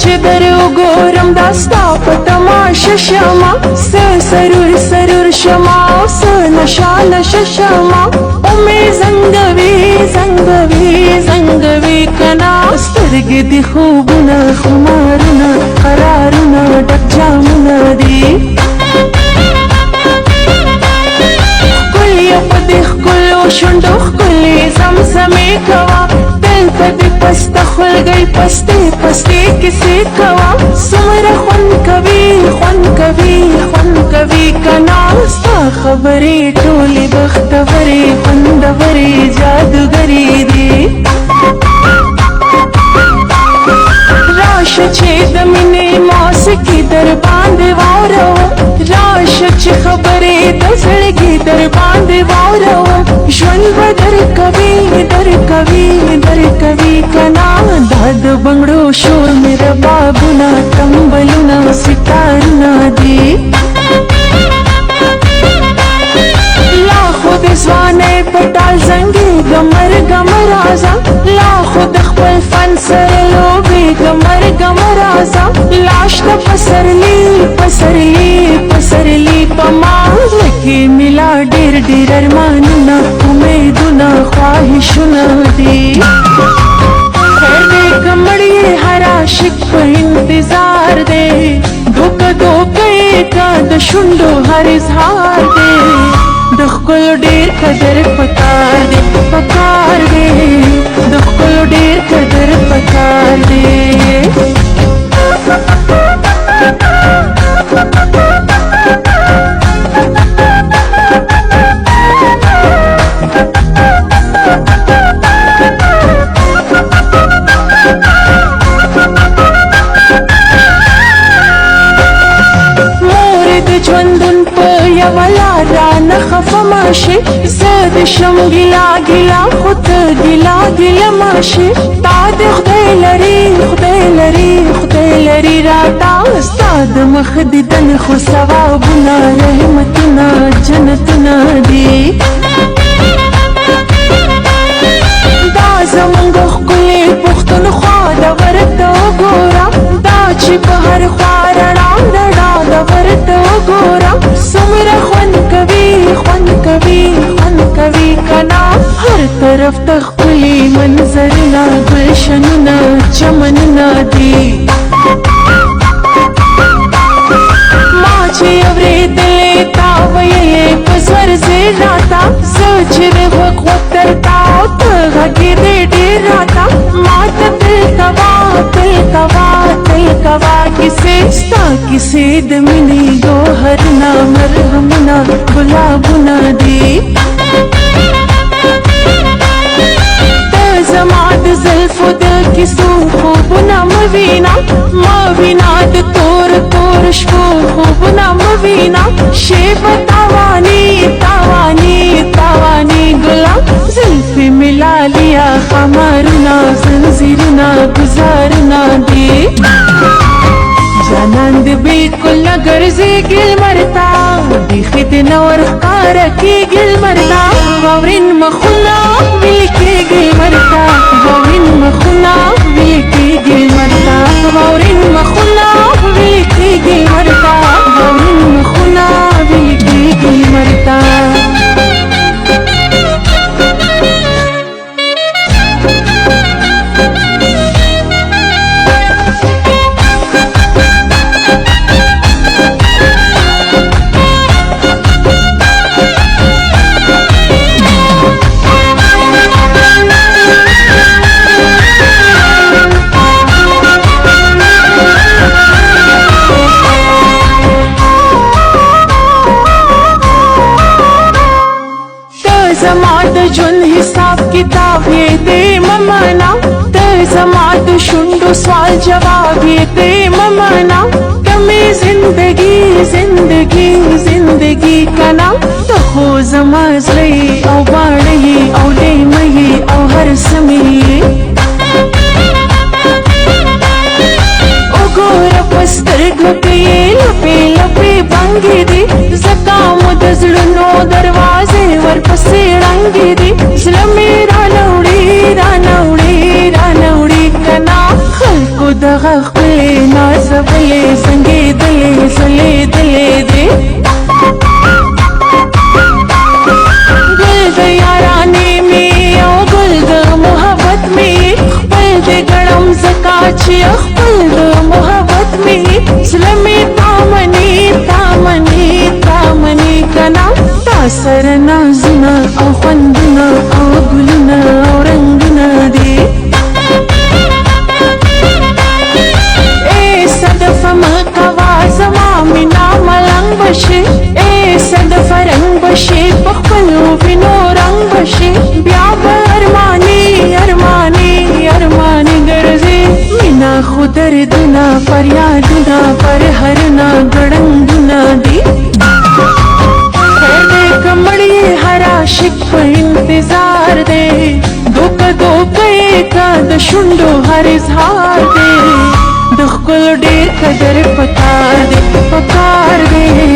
چې در وګورم دا ستا په تماشه شمه څه سرور سرور شمه او څه نشه نشه شمه مې زنګوي زنګوي زنګوي کنا سترګې دي خوبونه خمارونه قرارونه ډک جامونه دي ښکلي په دې ښکلو شونډو ښکلې زمزمې کوه دلته دې پسته خولګۍ پستې پستې کیسې کوه څومره خوند کوي خوند کوي خوند کوي کنا ستا خبرې ټولې بختورې خوندورې جادوګرې دي راشه چې د مینې موسیقي در باندې واوروم راشه چې خبرې د زړګي در باندې واوروم ژوند به درکوي درکوي درکوي کنا دا د بنګړو شور مې ربابونه تمبلونه ستارونه دي لا خود ځوانۍ په ټال زنګېږه مرګه مه راځه لا خود خپل فن سره لوبېږه مرګه مه راځه لا شته پسرلي پسرلي پسرلي په ما زړه کې مې لا ډېر ډېر ارمانونه امیدونه خواهشونه دي خیر دی که مړ یې هر عاشق په انتظار دی دوکه دوکه یې که د شونډو هر اظهار دی د ښکلو ډېر قدر پکار دی پکار دی د ښکلو ډېر قدر پکار دی ژوندون په یوه لاره نه خفه ماشې زه د شم ګیله ګیله خو ته ګیله ګیله ماشې تا د خدای لري خدای لري خدای لري راته ستا د مخ دیدن خو ثوابونه رحمتونه جنتونه دي دا زمونږ ښکلې پښتونخوا د ورته وګوره دا چې په هر خوا رڼا رڼا د ورته وګوره څومره خوند کوي خوند کوي خوند کوي کنا هر طرف ته ښکلي منظرونه ګلشنونه چمنونه دي ما چې اورېدلې تا ویلې په زور زیر راته زه چې د غوږ غوږ تر تا او ته غږېدې ډېر راته ما ته تل کوه تل کوه تل کوه کیسې ستا کیسې د مینې ګوهرونه مرهمونه ګلابونه دي ته زما د زلفو د کیسو خوبونه مه وینه مه وینه د تور تور شپو خوبونه مه وینه شیبه تاواني تاواني تاواني ګله زلفې مې لالیا خمارونه زنځیرونه ګزارونه دي جانان دې بالکل نه ګرځېږي لمر ته بیخي دې نه ورښکاره کېږي لمر ته واورین مخونه ویلې کېږي لمر ته واورین مخونه ویلې کېږي لمر ته واورین مخونه ویلې کېږي لمر ته واورین مخونه ویلې کېږي لمر ته زما د ژوند حساب کتاب یې دې مه منه ته زما د شونډو سوال جواب یې دې مه منه ته مې زندګي زندګي زندګي کنا ته خو زما زړه یې او باڼه یې او لیمه یې او هر څه مې یې وګوره په سترګو کې یې لپې لپې بنګې دي ځکه مو د زړونو دروازې ورپسې ړنګې دي زړه مې رانه وړي رانه وړي رانه وړي کنا خلکو دغه ښکلې شي خپل د محبت می زلمی تامنی تامنی تامنی کنا تا سره نازونه او خوندونه او ګلونه او رنگونه دي صدف مکوا زما مینا ملنګ بشي صدف رنگ بشي پخپلو وینو رنگ بشي بیا ارمانی ارمانی ارمانی ګرځي مینا خو دردونه فریادونه پر هرنا ګړنګونه دي خیر دې کمړی هر عاشق په انتظار دی دوکه دوکه کا د شونډو هر اظهار دی د خپل ډېر قدر پکار دی